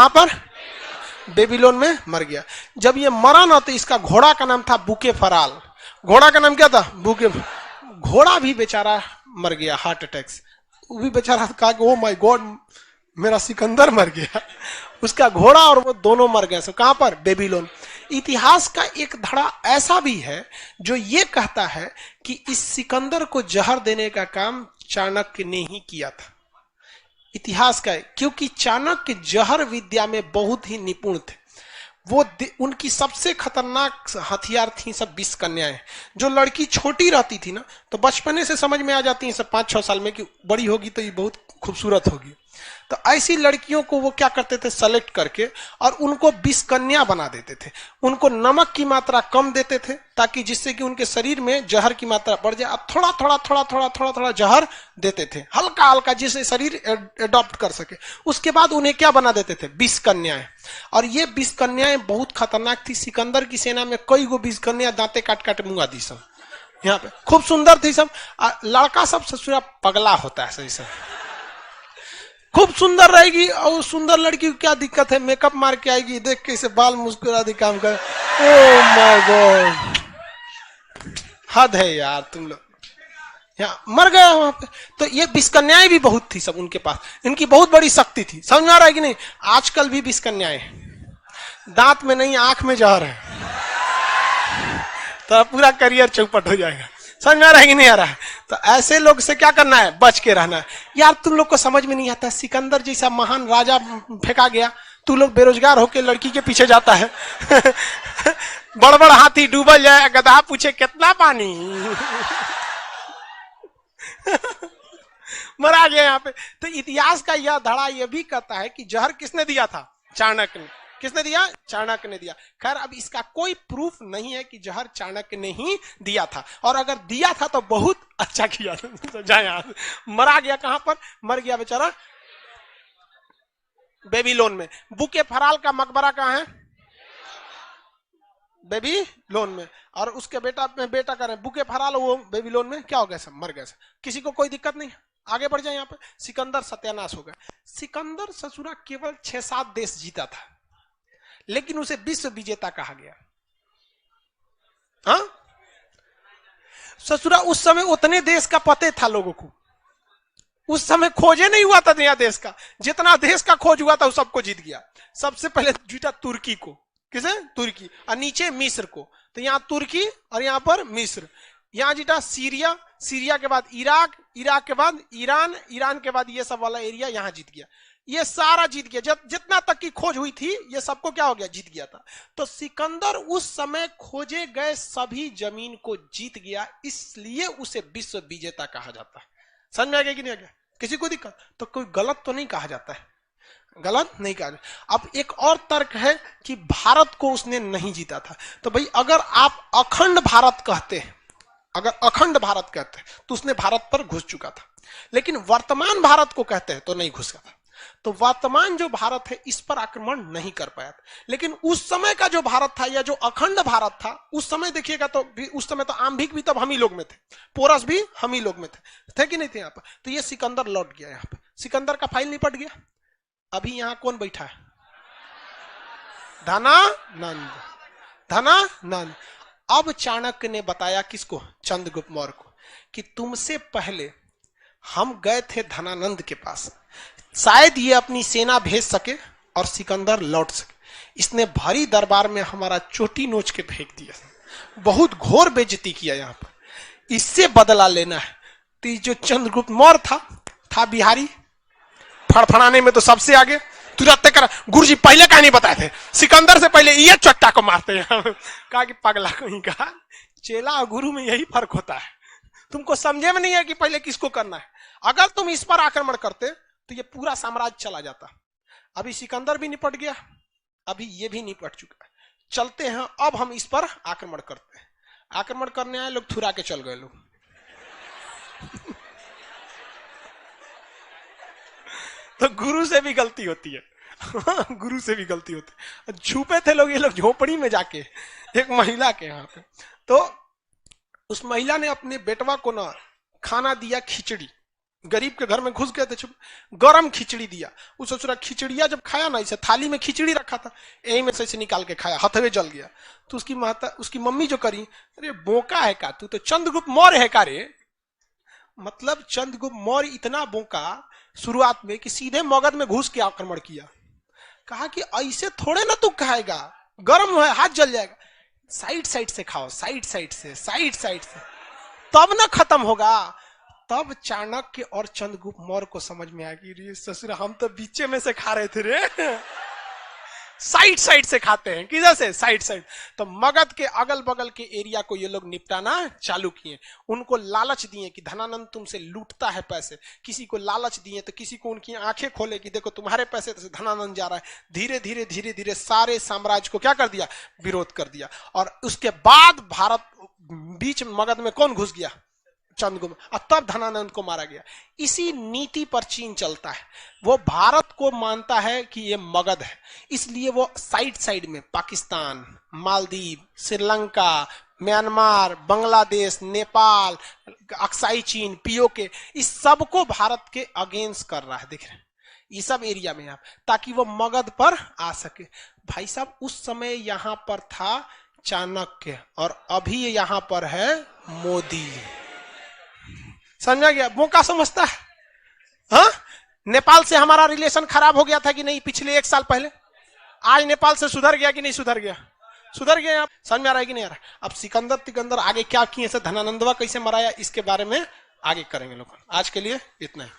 पर, बेबीलोन में मर गया। जब ये मरा ना तो इसका घोड़ा का नाम था बुके फराल। घोड़ा का नाम क्या था, बुके। घोड़ा भी बेचारा मर गया, हार्ट अटैक से। वो भी बेचारा कहा कि ओ माय गॉड, मेरा सिकंदर मर गया। उसका घोड़ा और वो दोनों मर गए। कहां पर, बेबीलोन। इतिहास का एक धड़ा ऐसा भी है जो ये कहता है कि इस सिकंदर को जहर देने का काम चाणक्य ने ही किया था। इतिहास का है, क्योंकि चाणक्य जहर विद्या में बहुत ही निपुण थे। वो उनकी सबसे खतरनाक हथियार थी सब 20 कन्याएं। जो लड़की छोटी रहती थी ना, तो बचपने से समझ में आ जाती है सब 5-6 साल में कि बड़ी होगी तो ये बहुत खूबसूरत होगी। तो ऐसी लड़कियों को वो क्या करते थे, सेलेक्ट करके, और उनको 20 कन्या बना देते थे। उनको नमक की मात्रा कम देते थे, ताकि जिससे कि उनके शरीर में जहर की मात्रा बढ़ जाए। अब थोड़ा जहर देते थे, हल्का हल्का, जिससे शरीर एडॉप्ट कर सके। उसके बाद उन्हें क्या बना देते थे, 20 कन्याएं। और ये 20 कन्याएं बहुत खतरनाक थी। सिकंदर की सेना में कई गो 20 कन्या दांते काट मुंगा दी सब। यहाँ पे खूब सुंदर थी सब। लड़का सब ससुरा पगला होता है, सही सब खूब सुंदर रहेगी, और सुंदर लड़की को क्या दिक्कत है, मेकअप मार के आएगी, देख के इसे बाल मुस्कुरा दी काम कर। ओह माय गॉड, हद है यार तुम लोग। यहाँ मर गया वहां पे। तो ये 20 कन्याएं भी बहुत थी सब उनके पास, इनकी बहुत बड़ी शक्ति थी। समझ में आ रहा है कि नहीं। आजकल भी 20 कन्याएं, दांत में नहीं आंख में जहर है, तो पूरा करियर चौपट हो जाएगा। समझ में आ रहा है कि नहीं आ रहा है। तो ऐसे लोग से क्या करना है, बच के रहना है। यार तुम लोग को समझ में नहीं आता, सिकंदर जैसा महान राजा फेंका गया, तू लोग बेरोजगार होके लड़की के पीछे जाता है। बड़ हाथी डूबल जाए, गधा पूछे कितना पानी। मरा गया यहाँ पे। तो इतिहास का यह धड़ा यह भी कहता है कि जहर किसने दिया था, चाणक्य ने। किसने दिया, चाणक्य ने दिया। खैर अब इसका कोई प्रूफ नहीं है कि जहर चाणक्य ने ही दिया था, और अगर दिया था तो बहुत अच्छा किया। जाए मरा गया, कहां पर मर गया बेचारा, बेबीलोन में। बुके फराल का मकबरा कहां है, बेबीलोन में। और उसके बेटा करें बुके फराल, वो बेबीलोन में क्या हो गया, सब मर गए। किसी को कोई दिक्कत नहीं, आगे बढ़ जाए। यहाँ पे सिकंदर सत्यानाश हो गया। सिकंदर ससुरा केवल 6-7 देश जीता था, लेकिन उसे विश्व विजेता कहा गया। हाँ, ससुरा उस समय उतने देश का पते था लोगों को। उस समय खोजे नहीं हुआ था नया देश का, जितना देश का खोज हुआ था वो सबको जीत गया। सबसे पहले जीता तुर्की को, किसे, तुर्की, और नीचे मिस्र को। तो यहां तुर्की और यहां पर मिस्र। यहां जीता सीरिया, सीरिया के बाद इराक, इराक के बाद ईरान, ईरान के बाद ये सब वाला एरिया यहां जीत गया। ये सारा जीत गया, जितना तक की खोज हुई थी ये सबको क्या हो गया, जीत गया था। तो सिकंदर उस समय खोजे गए सभी जमीन को जीत गया, इसलिए उसे विश्व विजेता कहा जाता है। समझ में आ गया कि नहीं आ गया, किसी को दिक्कत तो कोई गलत तो नहीं कहा जाता है, गलत नहीं कहा जाता। अब एक और तर्क है कि भारत को उसने नहीं जीता था। तो भाई अगर आप अखंड भारत कहते हैं, अगर अखंड भारत कहते हैं तो उसने भारत पर घुस चुका था, लेकिन वर्तमान भारत को कहते हैं तो नहीं घुसा था। तो वर्तमान जो भारत है इस पर आक्रमण नहीं कर पाया था। लेकिन उस समय का जो भारत था या जो अखंड भारत था उस समय देखिएगा तो उस समय तो आम्भिक भी तब हम ही लोग में थे, पोरस भी हम ही लोग में थे कि नहीं थे यहाँ पर। तो ये सिकंदर लौट गया, यहाँ पे सिकंदर का फाइल निपट गया। अभी यहाँ कौन बैठा है? धनानंद। धनानंद। अब चाणक्य ने बताया किसको? चंद्रगुप्त मौर्य को, कि तुमसे पहले हम गए थे धनानंद के पास, शायद ये अपनी सेना भेज सके और सिकंदर लौट सके। इसने भारी दरबार में हमारा चोटी नोच के फेंक दिया, बहुत घोर बेइज्जती किया यहाँ पर, इससे बदला लेना है। तो जो चंद्रगुप्त मौर्य था बिहारी, फड़फड़ाने में तो सबसे आगे, तुरंत कर गुरुजी पहले कहा नहीं बताए थे, सिकंदर से पहले ये चट्टा को मारते हैं। कहा कि पगला कहीं का, चेला और गुरु में यही फर्क होता है, तुमको समझे में नहीं है कि पहले किसको करना है। अगर तुम इस पर आक्रमण करते तो ये पूरा साम्राज्य चला जाता। अभी सिकंदर भी निपट गया, अभी ये भी निपट चुका है। चलते हैं अब हम इस पर आक्रमण करते हैं। आक्रमण करने आए लोग, थुरा के चल गए लोग। तो गुरु से भी गलती होती है। गुरु से भी गलती होती है। छुपे थे लोग, ये लोग झोपड़ी में जाके एक महिला के यहाँ पे, तो उस महिला ने अपने बेटवा को ना खाना दिया, खिचड़ी, गरीब के घर में घुस गए थे, छुप गरम खिचड़ी दिया। उस ससुरा खिचड़िया जब खाया ना, इसे थाली में खिचड़ी रखा था, यही में से निकाल के खाया, हथवे जल गया। तो उसकी मम्मी जो करी, अरे बोका है का तू, तो चंद्रगुप्त मौर्य है का रे। मतलब चंद्रगुप्त मौर्य इतना बोका शुरुआत में कि सीधे मगध में घुस के आक्रमण किया। कहा कि ऐसे थोड़े ना तू खाएगा, गर्म है, हाथ जल जाएगा, साइड साइड से खाओ, साइड साइड से, तब ना खत्म होगा। तब चाणक्य और चंद्रगुप्त मौर्य को समझ में आ गई, रे ससुर हम तो बीचे में से खा रहे थे रे। साइड साइड से खाते हैं, किधर से? Side side. तो मगध के अगल बगल के एरिया को ये लोग निपटाना चालू किए। उनको लालच दिए कि धनानंद तुमसे लूटता है पैसे, किसी को लालच दिए तो किसी को उनकी आंखें खोले कि देखो तुम्हारे पैसे से धनानंद जा रहा है। धीरे धीरे सारे साम्राज्य को क्या कर दिया? विरोध कर दिया। और उसके बाद भारत बीच मगध में कौन घुस गया? चंद्रगुप्त, और तब धनानंद को मारा गया। इसी नीति पर चीन चलता है। वो भारत को मानता है कि ये मगध है, इसलिए वो साइड साइड में पाकिस्तान, मालदीव, श्रीलंका, म्यांमार, बांग्लादेश, नेपाल, अक्साई चीन, पीओके, इस सब को भारत के अगेंस्ट कर रहा है। देख रहे हैं ये सब एरिया में, आप ताकि वो मगध पर आ सके। भाई साहब उस समय यहां पर था चाणक्य और अभी यहां पर है मोदी। समझा गया? मौका समझता है। हाँ, नेपाल से हमारा रिलेशन खराब हो गया था कि नहीं पिछले 1 साल पहले? आज नेपाल से सुधर गया कि नहीं सुधर गया? सुधर गया। समझ में आ रहा है कि नहीं आ रहा? अब सिकंदर आगे क्या किए, धनानंदवा कैसे मराया, इसके बारे में आगे करेंगे लोग। आज के लिए इतना ही।